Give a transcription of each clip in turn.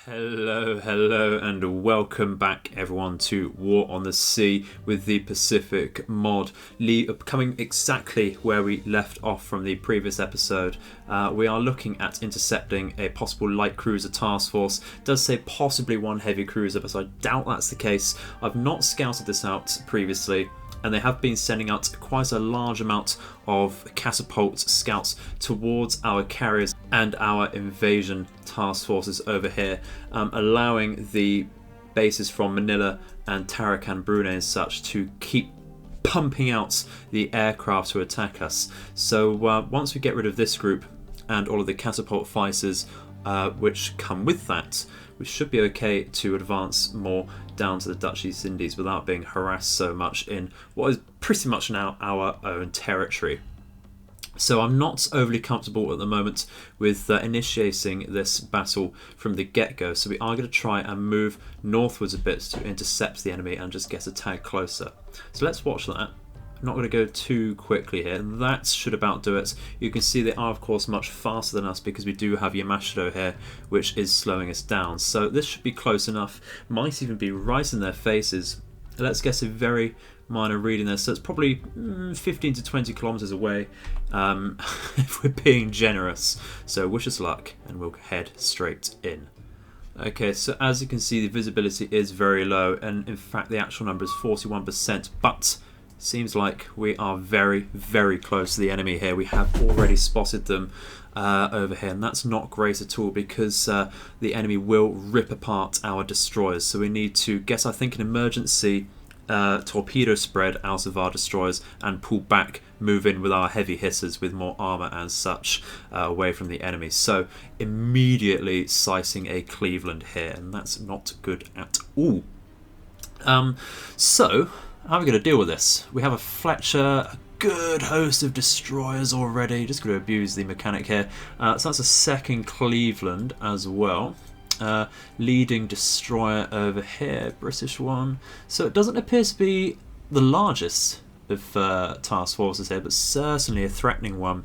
Hello, and welcome back everyone to War on the Sea with the Pacific mod. Coming exactly where we left off from the previous episode, we are looking at intercepting a possible light cruiser task force. It does say possibly one heavy cruiser, but I doubt that's the case. I've not scouted this out previously, and they have been sending out quite a large amount of catapult scouts towards our carriers and our invasion task forces over here, allowing the bases from Manila and Tarakan, Brunei and such to keep pumping out the aircraft to attack us. So once we get rid of this group and all of the catapult fighters which come with that, we should be okay to advance more down to the Dutch East Indies without being harassed so much in what is pretty much now our own territory. So I'm not overly comfortable at the moment with initiating this battle from the get-go, so we are going to try and move northwards a bit to intercept the enemy and just get a tag closer. So let's watch that. I'm not going to go too quickly here. That should about do it. You can see they are of course much faster than us because we do have Yamashiro here, which is slowing us down. So this should be close enough. Might even be right in their faces. Let's get a very minor reading there. So it's probably 15 to 20 kilometers away if we're being generous. So wish us luck and we'll head straight in. Okay, so as you can see the visibility is very low, and in fact the actual number is 41%, but seems like we are very close to the enemy here. We have already spotted them over here, and that's not great at all because the enemy will rip apart our destroyers. So we need to get, I think, an emergency torpedo spread out of our destroyers and pull back, move in with our heavy hitters with more armor and such away from the enemy. So immediately sizing a Cleveland here, and that's not good at all. So how are we going to deal with this? We have a Fletcher, a good host of destroyers already. Just going to abuse the mechanic here. So that's a second Cleveland as well. Leading destroyer over here, British one. So it doesn't appear to be the largest of task forces here, but certainly a threatening one.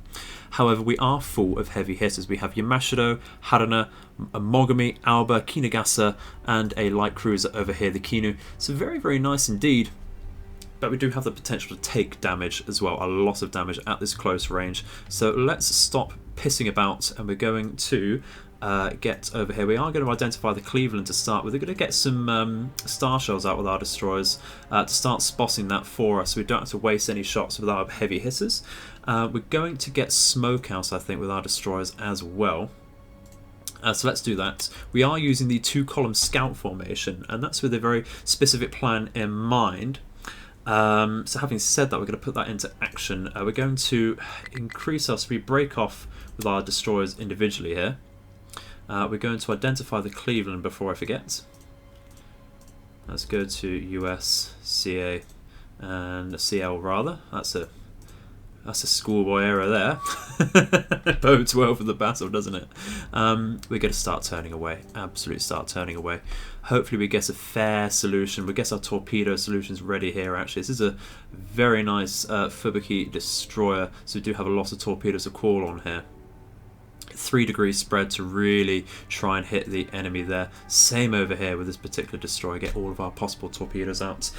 However, we are full of heavy hitters. We have Yamashiro, Haruna, Mogami, Alba, Kinagasa, and a light cruiser over here, the Kinu. So very nice indeed. But we do have the potential to take damage as well, a lot of damage at this close range. So let's stop pissing about, and we're going to get over here. We are going to identify the Cleveland to start with. We're going to get some star shells out with our destroyers to start spotting that for us, so we don't have to waste any shots with our heavy hitters. We're going to get smoke out, I think, with our destroyers as well. So let's do that. We are using the two-column scout formation, and that's with a very specific plan in mind. So having said that, we're going to put that into action. We're going to increase our speed, break off with our destroyers individually here. We're going to identify the Cleveland before I forget. Let's go to US, CA, and CL rather. That's a schoolboy error there. Bodes well for the battle, doesn't it? We're going to start turning away. Absolutely start turning away. Hopefully we get a fair solution. We get our torpedo solutions ready here actually. This is a very nice Fubuki destroyer, so we do have a lot of torpedoes to call on here. 3 degree spread to really try and hit the enemy there. Same over here with this particular destroyer, get all of our possible torpedoes out.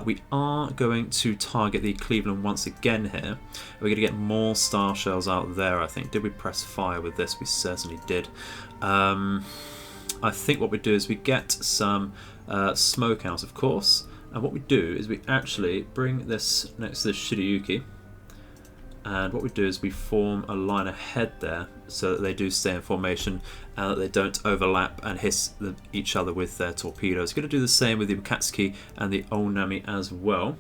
We are going to target the Cleveland once again here. We're going to get more star shells out there, I think. Did we press fire with this? We certainly did. I think what we do is we get some smoke out, of course, and what we do is we actually bring this next to the Shiryuki. And what we do is we form a line ahead there so that they do stay in formation and that they don't overlap and hit each other with their torpedoes. Going to do the same with the Ukatsuki and the Onami as well.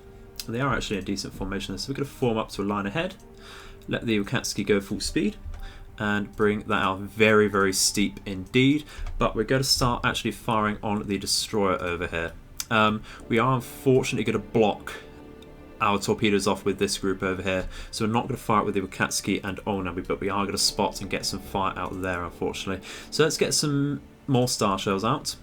They are actually in decent formation, so we're going to form up to a line ahead, let the Ukatsuki go full speed, and bring that out very steep indeed. But we're going to start actually firing on the destroyer over here. We are unfortunately going to block our torpedoes off with this group over here, so we're not going to fire it with the Wakatsuki and Onami, but we are going to spot and get some fire out there, unfortunately. So let's get some more star shells out,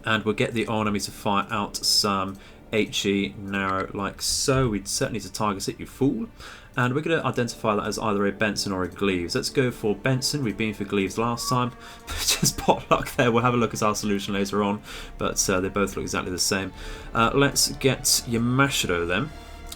and we'll get the Onami to fire out some HE narrow like so. We'd certainly need to target it, you fool. And we're going to identify that as either a Benson or a Gleaves. Let's go for Benson. We've been for Gleaves last time. Just pot luck there. We'll have a look at our solution later on, but they both look exactly the same. Let's get Yamashiro then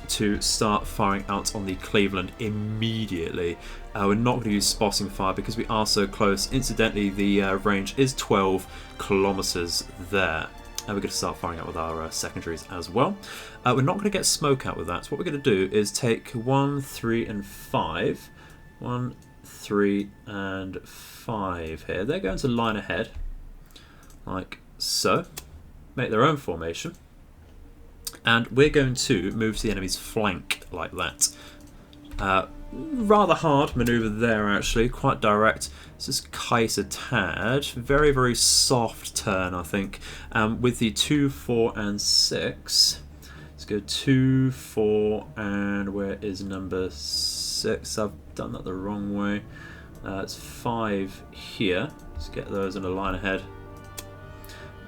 to start firing out on the Cleveland immediately. We're not going to use spotting fire because we are so close. Incidentally, the range is 12 kilometers there. And we're going to start firing out with our secondaries as well. We're not going to get smoke out with that. So what we're going to do is take 1, 3 and 5. 1, 3 and 5 here. They're going to line ahead like so. Make their own formation. And we're going to move to the enemy's flank like that. Rather hard manoeuvre there actually, quite direct. Let's just kite a tad. Very, very soft turn, I think. With the 2, 4 and 6. Let's go 2, 4 and where is number 6? I've done that the wrong way. It's 5 here. Let's get those in a line ahead.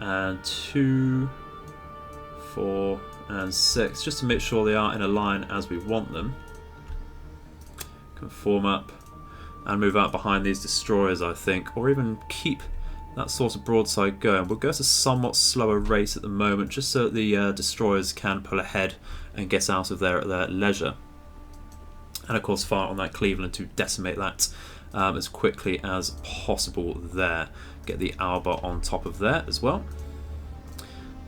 And 2, 4 and 6, just to make sure they are in a line as we want them. Can form up and move out behind these destroyers, I think, or even keep that sort of broadside going. We'll go at a somewhat slower rate at the moment, just so that the destroyers can pull ahead and get out of there at their leisure. And of course fire on that Cleveland to decimate that as quickly as possible there. Get the Alba on top of there as well.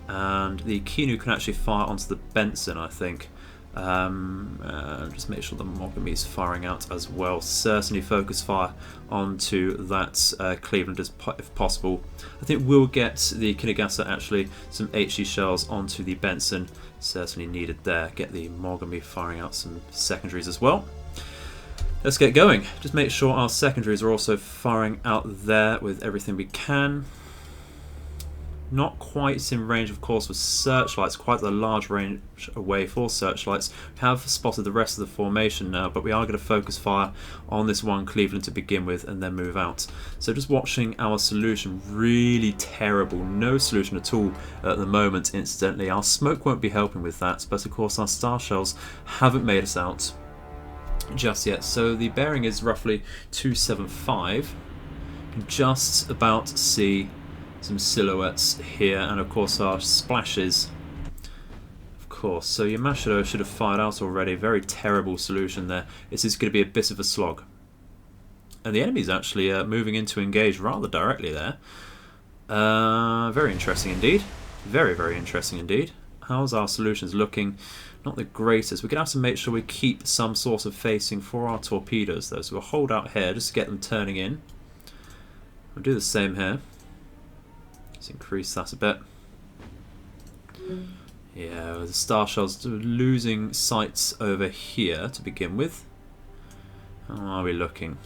And the Kinu can actually fire onto the Benson, I think. Just make sure the Mogami is firing out as well. Certainly focus fire onto that Cleveland if possible. I think we'll get the Kinagasa actually some HE shells onto the Benson. Certainly needed there. Get the Mogami firing out some secondaries as well. Let's get going. Just make sure our secondaries are also firing out there with everything we can. Not quite in range, of course, with searchlights. Quite a large range away for searchlights. We have spotted the rest of the formation now, but we are going to focus fire on this one Cleveland to begin with and then move out. So just watching our solution, really terrible. No solution at all at the moment, incidentally. Our smoke won't be helping with that, but of course our star shells haven't made us out just yet. So the bearing is roughly 275. You can just about see some silhouettes here, and of course our splashes, of course. So Yamashiro should have fired out already. Very terrible solution there. This is going to be a bit of a slog. And the enemy's actually moving in to engage rather directly there. Very interesting indeed. Very, very interesting indeed. How's our solutions looking? Not the greatest. We're going to have to make sure we keep some sort of facing for our torpedoes though. So we'll hold out here just to get them turning in. We'll do the same here. Let's increase that a bit. Yeah, the star shells losing sights over here to begin with. How are we looking?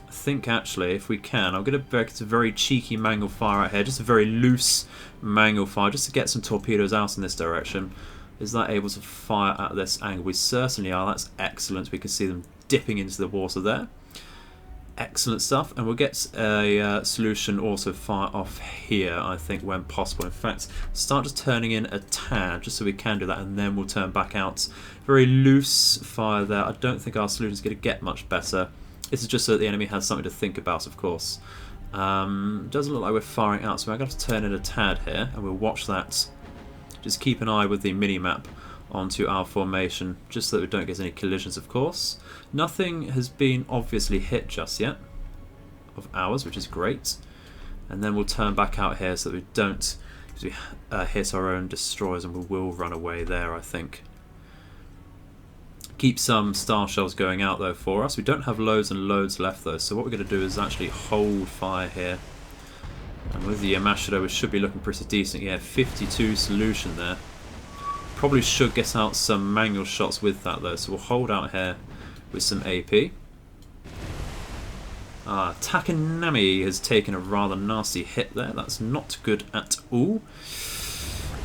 I think actually, if we can, I'm going to get a very cheeky mangle fire out here, just a very loose mangle fire, just to get some torpedoes out in this direction. Is that able to fire at this angle? We certainly are. That's excellent. We can see them dipping into the water there. Excellent stuff, and we'll get a solution also fire off here, I think, when possible. In fact, start just turning in a tad, just so we can do that, and then we'll turn back out. Very loose fire there. I don't think our solution is going to get much better. This is just so that the enemy has something to think about, of course. Doesn't look like we're firing out, so I'm going to have to turn in a tad here, and we'll watch that. Just keep an eye with the mini-map onto our formation, just so that we don't get any collisions, of course. Nothing has been obviously hit just yet of ours, which is great. And then we'll turn back out here so that we don't hit our own destroyers, and we will run away there, I think. Keep some star shells going out though for us. We don't have loads and loads left though, so what we're going to do is actually hold fire here. And with the Yamashiro, we should be looking pretty decent. Yeah, 52 solution there. Probably should get out some manual shots with that though, so we'll hold out here with some AP. Takanami has taken a rather nasty hit there. That's not good at all.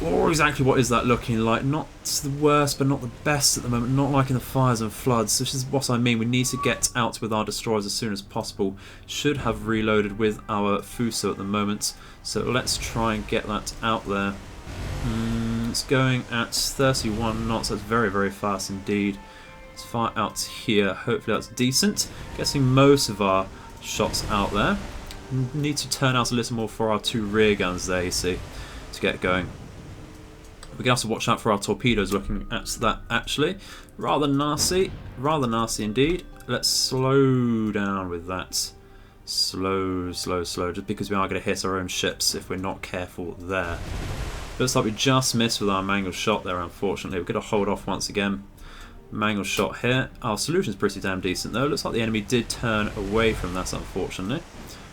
Or exactly what is that looking like? Not the worst, but not the best at the moment. Not liking the fires and floods. This is what I mean. We need to get out with our destroyers as soon as possible. Should have reloaded with our Fuso at the moment. So let's try and get that out there. It's going at 31 knots. That's very, very fast indeed. Let's fire out here. Hopefully that's decent. Guessing most of our shots out there. Need to turn out a little more for our 2 rear guns there, you see, to get going. We're going to have to watch out for our torpedoes looking at that, actually. Rather nasty indeed. Let's slow down with that. Slow, just because we are going to hit our own ships if we're not careful there. Looks like we just missed with our manual shot there, unfortunately. We're going to hold off once again. Manual shot here. Our solution's pretty damn decent though. Looks like the enemy did turn away from that, unfortunately.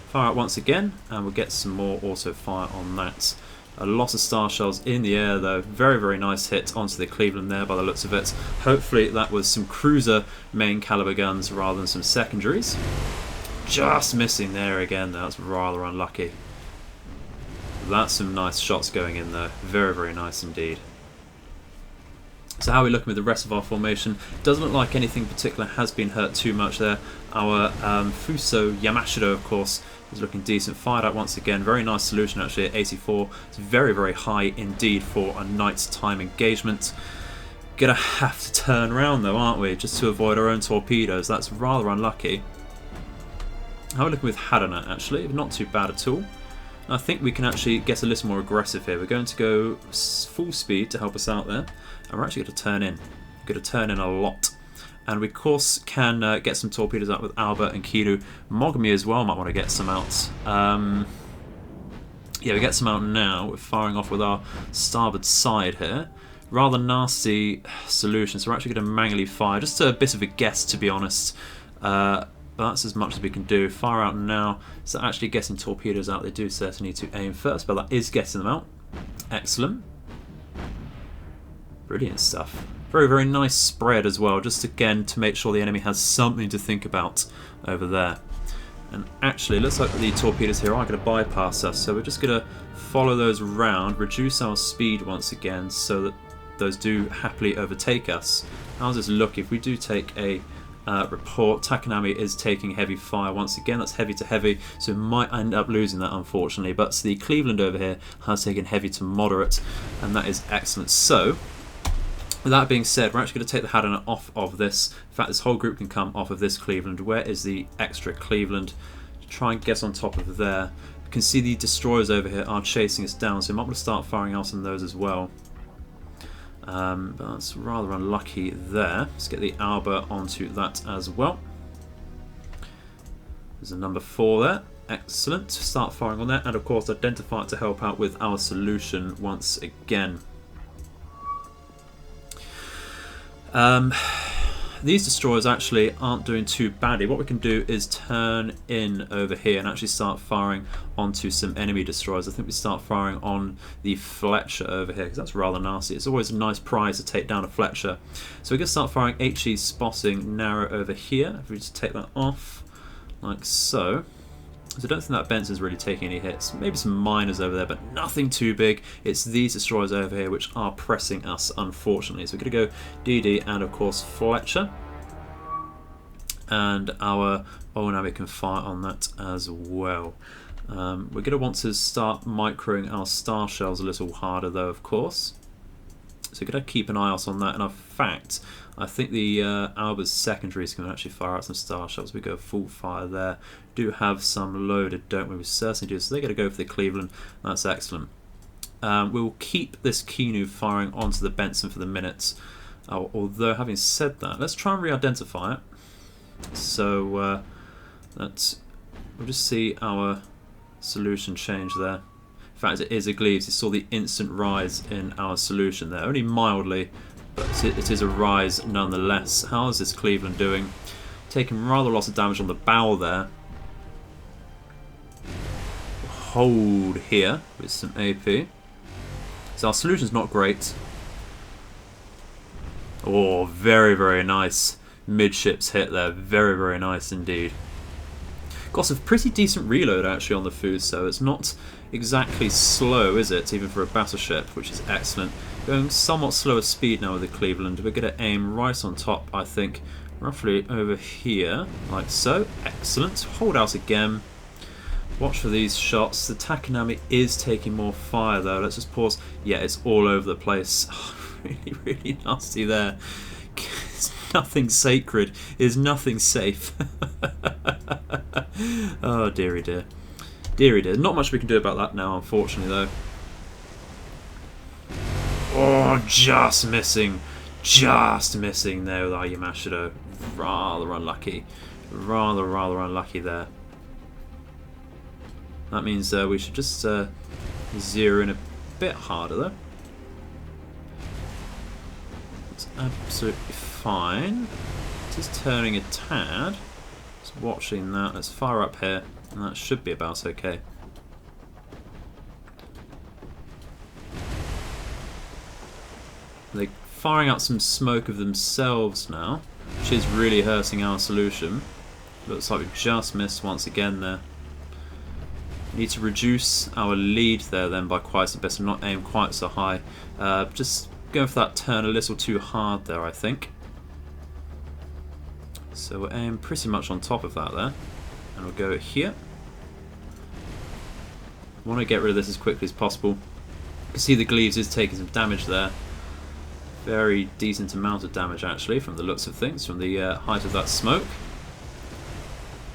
Fire out once again, and we'll get some more auto fire on that. A lot of star shells in the air though. Very, very nice hit onto the Cleveland there by the looks of it. Hopefully that was some cruiser main caliber guns rather than some secondaries. Just missing there again. That's rather unlucky. That's some nice shots going in though. Very, very nice indeed. So how are we looking with the rest of our formation? Doesn't look like anything particular has been hurt too much there. Our Fuso Yamashiro, of course, is looking decent. Fired out once again. Very nice solution actually at 84. It's very, very high indeed for a nighttime engagement. Gonna have to turn around though, aren't we? Just to avoid our own torpedoes. That's rather unlucky. How are we looking with Hadana actually? Not too bad at all. I think we can actually get a little more aggressive here. We're going to go full speed to help us out there. And we're actually going to turn in. We're going to turn in a lot. And we, of course, can get some torpedoes out with Albert and Kiru. Mogami as well might want to get some out. Yeah, we get some out now. We're firing off with our starboard side here. Rather nasty solution. So we're actually going to manually fire. Just a bit of a guess, to be honest. But that's as much as we can do. Fire out now. So actually getting torpedoes out, they do certainly need to aim first, but that is getting them out. Excellent. Brilliant stuff. Very, very nice spread as well, just again to make sure the enemy has something to think about over there. And actually, it looks like the torpedoes here are going to bypass us, so we're just going to follow those around, reduce our speed once again so that those do happily overtake us. How's this look if we do take a report? Takanami is taking heavy fire once again. That's heavy to heavy, so we might end up losing that unfortunately, but the Cleveland over here has taken heavy to moderate, and that is excellent. So with that being said, we're actually going to take the Hadana off of this. In fact, this whole group can come off of this Cleveland. Where is the extra Cleveland? Try and get on top of there. You can see the destroyers over here are chasing us down, so we might want to start firing out on those as well. But that's rather unlucky there. Let's get the Albert onto that as well. There's a number 4 there. Excellent. Start firing on that, and of course identify it to help out with our solution once again. These destroyers actually aren't doing too badly. What we can do is turn in over here and actually start firing onto some enemy destroyers. I think we start firing on the Fletcher over here because that's rather nasty. It's always a nice prize to take down a Fletcher. So we're going to start firing HE spotting narrow over here. If we just take that off like so. So I don't think that Benson's really taking any hits. Maybe some miners over there, but nothing too big. It's these destroyers over here which are pressing us, unfortunately. So we're going to go DD and, of course, Fletcher. And our Onami can fire on that as well. We're going to want to start microing our star shells a little harder, though, of course. So we're going to keep an eye out on that. And in fact, I think the Albert's secondaries can actually fire out some star shells. We go full fire there. Do have some loaded, don't we? We certainly do. So they're going to go for the Cleveland. That's excellent. We'll keep this Kinu firing onto the Benson for the minute. Although, having said that, let's try and re-identify it. So we'll just see our solution change there. In fact, it is a Gleaves. You saw the instant rise in our solution there. Only mildly, but it is a rise nonetheless. How is this Cleveland doing? Taking rather a lot of damage on the bow there. Hold here with some AP. So our solution's not great. Oh, very, very nice midships hit there. Very, very nice indeed. Got some pretty decent reload actually on the food, so it's not exactly slow, is it? Even for a battleship, which is excellent. Going somewhat slower speed now with the Cleveland. We're going to aim right on top, I think, roughly over here, like so. Excellent. Hold out again. Watch for these shots. The Takanami is taking more fire though. Let's just pause. Yeah, it's all over the place. Oh, really, really nasty there. It's nothing sacred. There's nothing safe. Oh, dearie dear. Dearie dear. Not much we can do about that now, unfortunately, though. Oh, just missing. Just missing there with our Yamashiro. Rather unlucky. Rather unlucky there. That means we should just zero in a bit harder, though. It's absolutely fine. Just turning a tad. Just watching that. Let's fire up here, and that should be about okay. They're firing out some smoke of themselves now, which is really hurting our solution. Looks like we've just missed once again there. Need to reduce our lead there then by quite a bit, and not aim quite so high. Just going for that turn a little too hard there, I think. So we'll aim pretty much on top of that there, and we'll go here. Want to get rid of this as quickly as possible. You can see the Gleaves is taking some damage there. Very decent amount of damage actually from the looks of things, from the height of that smoke.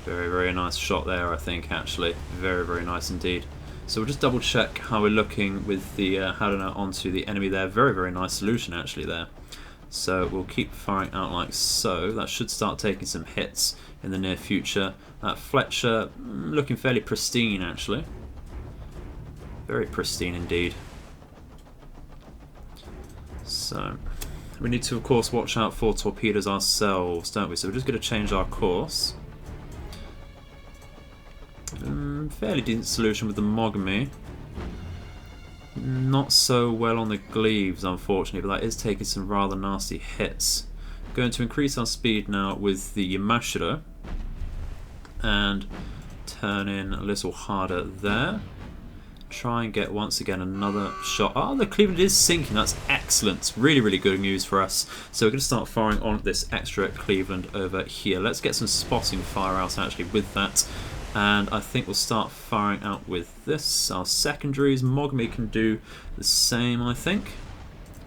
Very, very nice shot there, I think, actually. Very, very nice indeed. So we'll just double check how we're looking with the Haruna onto the enemy there. Very, very nice solution actually there. So we'll keep firing out like so. That should start taking some hits in the near future. That Fletcher looking fairly pristine actually. Very pristine indeed. So we need to of course watch out for torpedoes ourselves, don't we? So we're just going to change our course. Fairly decent solution with the Mogami. Not so well on the Gleaves, unfortunately, but that is taking some rather nasty hits. Going to increase our speed now with the Yamashiro and turn in a little harder there. Try and get once again another shot. Oh, the Cleveland is sinking. That's excellent. Really, really good news for us. So we're going to start firing on this extra Cleveland over here. Let's get some spotting fire out actually with that. And I think we'll start firing out with this. Our secondaries. Mogami can do the same, I think.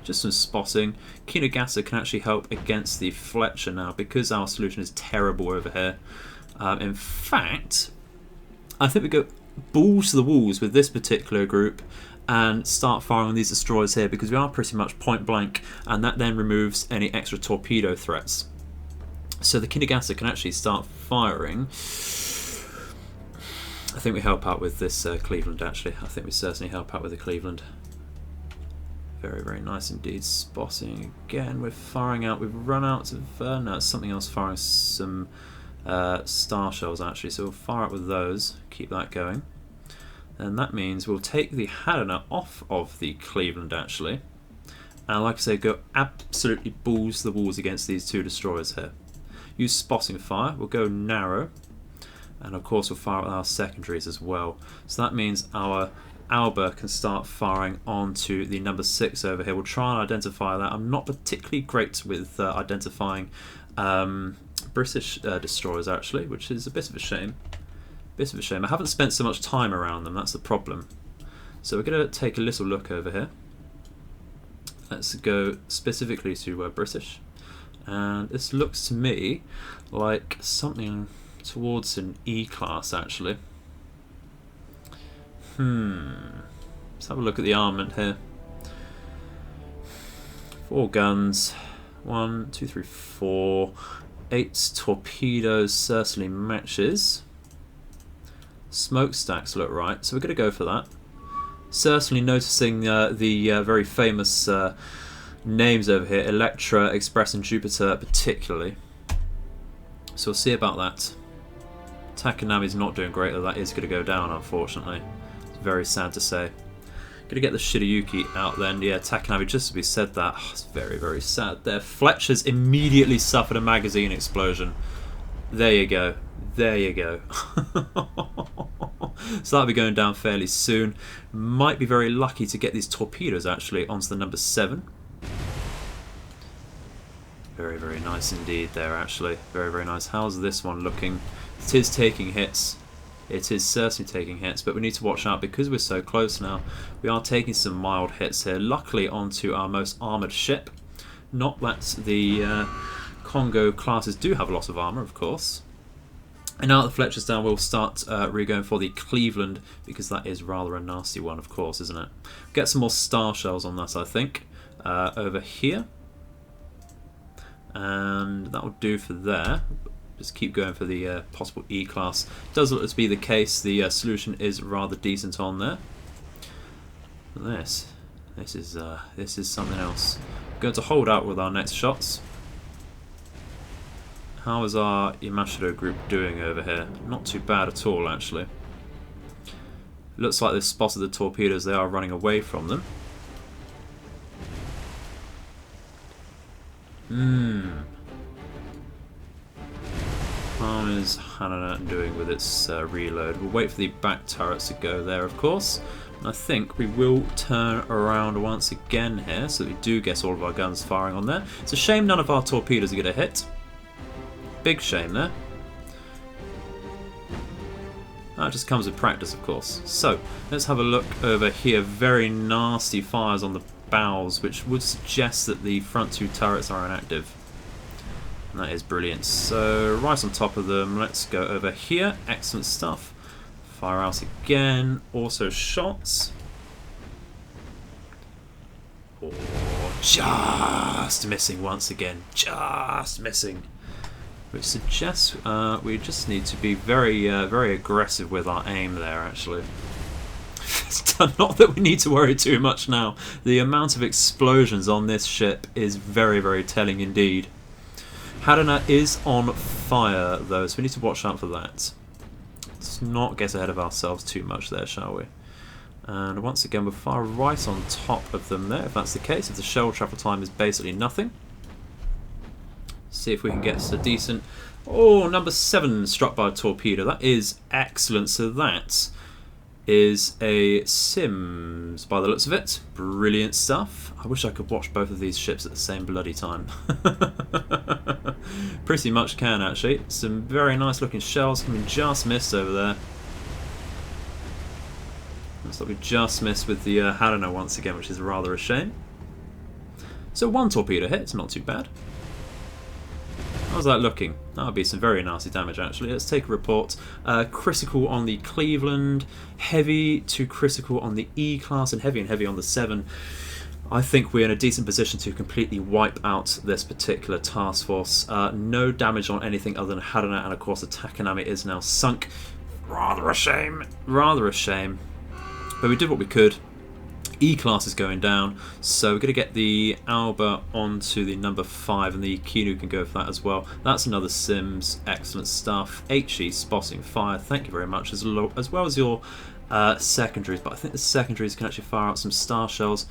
Just some spotting. Kinagasa can actually help against the Fletcher now because our solution is terrible over here. In fact, I think we go balls to the walls with this particular group and start firing on these destroyers here because we are pretty much point blank, and that then removes any extra torpedo threats. So the Kinagasa can actually start firing. I think we help out with this Cleveland actually. I think we certainly help out with the Cleveland. Very, very nice indeed. Spotting again. We're firing out. We've run out of... no, it's something else firing some star shells actually. So we'll fire out with those. Keep that going. And that means we'll take the Haruna off of the Cleveland actually. And like I say, go absolutely balls to the walls against these two destroyers here. Use spotting fire. We'll go narrow. And of course we'll fire with our secondaries as well. So that means our Alba can start firing onto the number 6 over here. We'll try and identify that. I'm not particularly great with identifying British destroyers actually, which is a bit of a shame. Bit of a shame. I haven't spent so much time around them, that's the problem. So we're going to take a little look over here. Let's go specifically to British. And this looks to me like something towards an E-class actually. Let's have a look at the armament here. 4 guns. 1, 2, 3, 4. 8 torpedoes certainly matches. Smokestacks look right, so we're going to go for that. Certainly noticing the very famous names over here, Electra, Express and Jupiter particularly. So we'll see about that. Takanami's not doing great, though that is going to go down unfortunately. It's very sad to say. Gonna get the Shirayuki out then. Yeah, Takanami, just as we said that. Oh, it's very, very sad there. Fletcher's immediately suffered a magazine explosion. There you go. There you go. So that'll be going down fairly soon. Might be very lucky to get these torpedoes actually onto the number 7. Very, very nice indeed there actually. Very, very nice. How's this one looking? It is taking hits. It is certainly taking hits, but we need to watch out because we're so close now. We are taking some mild hits here, luckily onto our most armoured ship. Not that the Congo classes do have a lot of armour, of course. And now that the Fletcher's down, we'll start re-going for the Cleveland, because that is rather a nasty one, of course, isn't it? Get some more star shells on that, I think, over here. And that will do for there. Just keep going for the possible E-class. Does look to be the case. The solution is rather decent on there. This is something else. We're going to hold out with our next shots. How is our Yamashiro group doing over here? Not too bad at all, actually. Looks like they've spotted the torpedoes. They are running away from them. How is Hanana doing with its reload? We'll wait for the back turrets to go there, of course. And I think we will turn around once again here, so that we do get all of our guns firing on there. It's a shame none of our torpedoes are going to hit. Big shame there. That just comes with practice, of course. So, let's have a look over here. Very nasty fires on the bows, which would suggest that the front two turrets are inactive. And that is brilliant. So, right on top of them, let's go over here. Excellent stuff. Fire out again. Also shots. Oh, just missing once again. Just missing. Which suggests we just need to be very, very aggressive with our aim there, actually. Not that we need to worry too much now. The amount of explosions on this ship is very, very telling indeed. Hadana is on fire, though, so we need to watch out for that. Let's not get ahead of ourselves too much there, shall we? And once again, we're far right on top of them there, if that's the case. If the shell travel time is basically nothing. See if we can get a decent... Oh, number 7 struck by a torpedo. That is excellent. So that is a Sims by the looks of it. Brilliant stuff. I wish I could watch both of these ships at the same bloody time. Pretty much can, actually. Some very nice looking shells coming just missed over there. Looks like we just missed with the Hadana once again, which is rather a shame. So 1 torpedo hit, it's not too bad. How's that looking? That would be some very nasty damage, actually. Let's take a report. Critical on the Cleveland, heavy to critical on the E-class, and heavy on the 7. I think we're in a decent position to completely wipe out this particular task force. No damage on anything other than Hadana, and of course the Takanami is now sunk. Rather a shame. Rather a shame. But we did what we could. E-class is going down, so we're going to get the Alba onto the number 5, and the Kinu can go for that as well. That's another Sims. Excellent stuff. HE spotting fire. Thank you very much, as well as your secondaries. But I think the secondaries can actually fire out some star shells.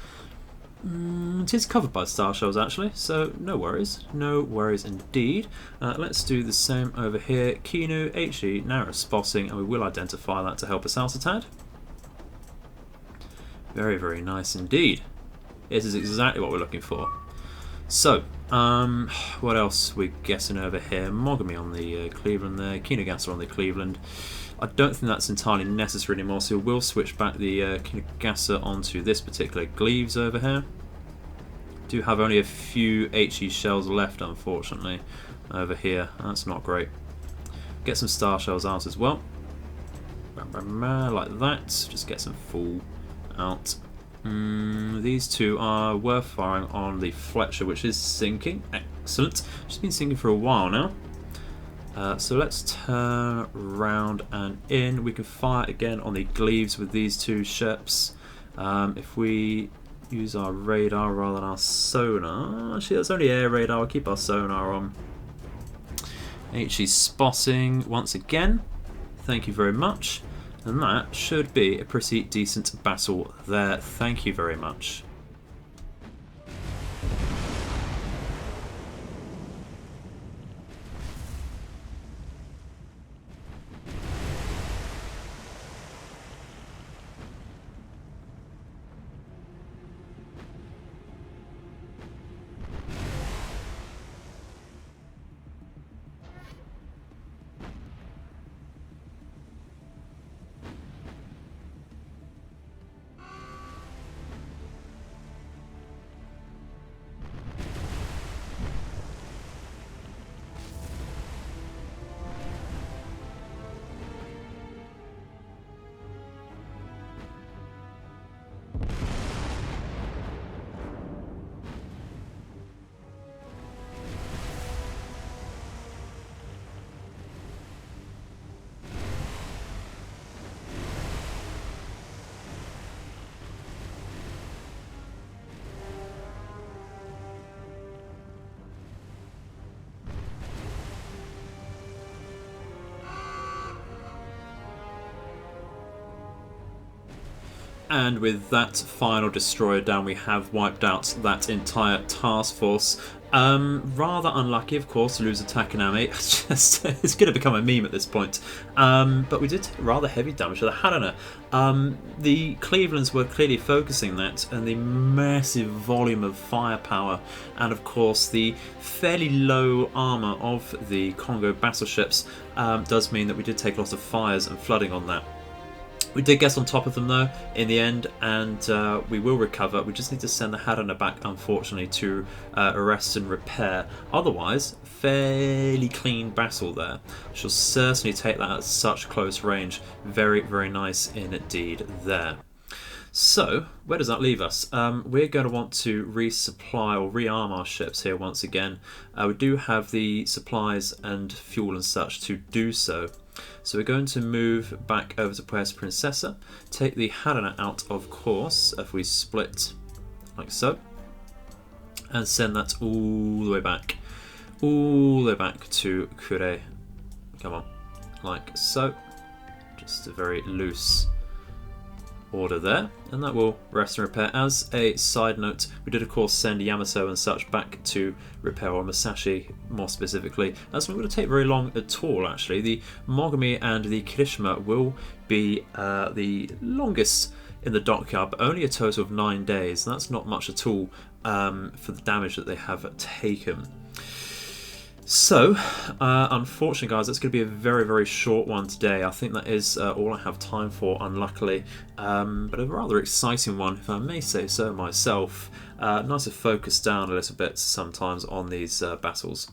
It is covered by star shells, actually, so no worries. No worries indeed. Let's do the same over here. Kinu, HE, narrow spotting, and we will identify that to help us out a tad. Very, very nice indeed. It is exactly what we're looking for. So, what else are we guessing over here? Mogami on the Cleveland there, Kinugasa on the Cleveland. I don't think that's entirely necessary anymore, so we'll switch back the Kinugasa onto this particular Gleaves over here. Do have only a few HE shells left, unfortunately, over here. That's not great. Get some star shells out as well. Like that. Just get some full out. These two are worth firing on the Fletcher, which is sinking. Excellent. Just been sinking for a while now. So let's turn around and in. We can fire again on the Gleaves with these two ships. If we use our radar rather than our sonar. Actually, that's only air radar. We'll keep our sonar on. HE spotting once again. Thank you very much. And that should be a pretty decent battle there. Thank you very much. And with that final destroyer down, we have wiped out that entire task force. Rather unlucky, of course, to lose attack and ammo. It's going to become a meme at this point. But we did take rather heavy damage to the Haddana. The Clevelands were clearly focusing that, and the massive volume of firepower, and of course the fairly low armour of the Congo battleships does mean that we did take a lot of fires and flooding on that. We did get on top of them though in the end, and we will recover. We just need to send the Haddana back, unfortunately, to arrest and repair. Otherwise, fairly clean battle there. She'll certainly take that at such close range. Very, very nice indeed there. So, where does that leave us? We're going to want to resupply or rearm our ships here once again. We do have the supplies and fuel and such to do so. So we're going to move back over to Puerto Princesa, take the Haddana out, of course, if we split like so, and send that all the way back to Kure. Come on, like so. Just a very loose order there, and that will rest and repair. As a side note, we did of course send Yamato and such back to repair, or Musashi more specifically. That's not going to take very long at all actually. The Mogami and the Kirishima will be the longest in the dockyard, but only a total of 9 days. That's not much at all for the damage that they have taken. So, unfortunately guys, that's going to be a very, very short one today. I think that is all I have time for, unluckily. But a rather exciting one, if I may say so myself. Nice to focus down a little bit sometimes on these battles.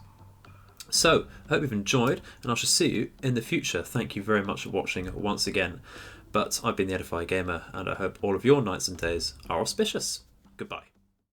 So, I hope you've enjoyed, and I shall see you in the future. Thank you very much for watching once again. But I've been the Edified Gamer, and I hope all of your nights and days are auspicious. Goodbye.